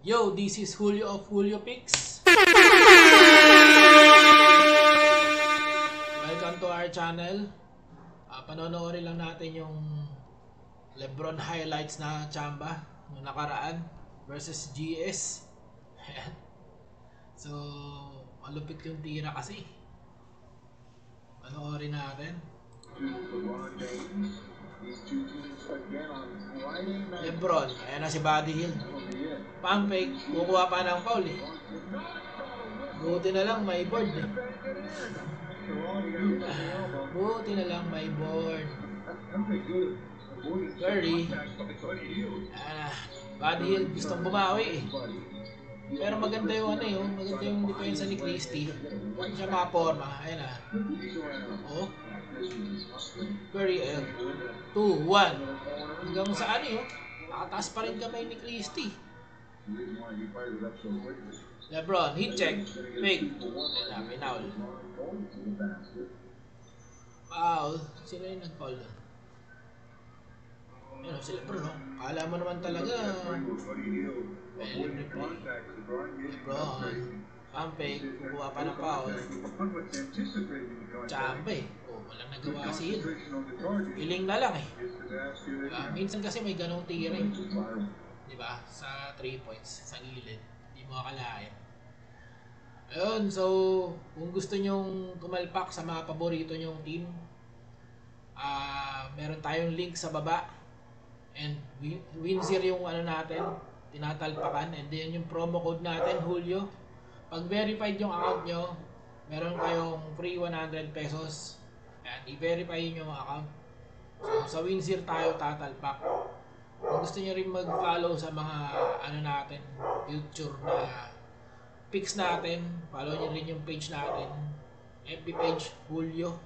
Yo, this is Julio of Julio Picks. Welcome to our channel. Panonoorin lang natin yung Lebron highlights na chamba nung nakaraan versus GS. So, malupit yung tira kasi. Panoorin natin. Lebron, ayan na si Buddy Hield. Pump fake, kukuha pa ng foul eh. Buti na lang may board eh. Buti na lang may board. Curry, Buddy Hield gustong bumawi eh. Pero maganda yung ano yun, maganda yung depensa ni Christie. Huwag siya makaporma, ayan na. Oh. Curry, 2-1. Hanggang sa ano yun, nakataas pa rin kamay ni Christie. Lebron, hit check, fake. Ayan na, pinaul. Foul, sino yung nag-foul doon? Ayan si Lebron, no? Kala mo naman talaga. Lebron, pump fake, kukuha pa ng foul. Chamba eh. Walang nagawa si Hill. Iling na lang eh. Minsan kasi may ganong tira eh. Diba? Sa 3 points, sa gilid. Hindi mo akalain. Ayun, so kung gusto nyong kumalpak sa mga paborito nyong team, meron tayong link sa baba. And Winzir yung ano natin, tinatalpakan. And then yung promo code natin, Julio. Pag verified yung account nyo, meron kayong free 100 pesos. And i-verify yung account. So sa Winzir tayo tatalpak. Kung gusto niyo rin mag-follow sa mga ano natin, future na picks natin, follow niyo rin yung page natin. FB page Julio.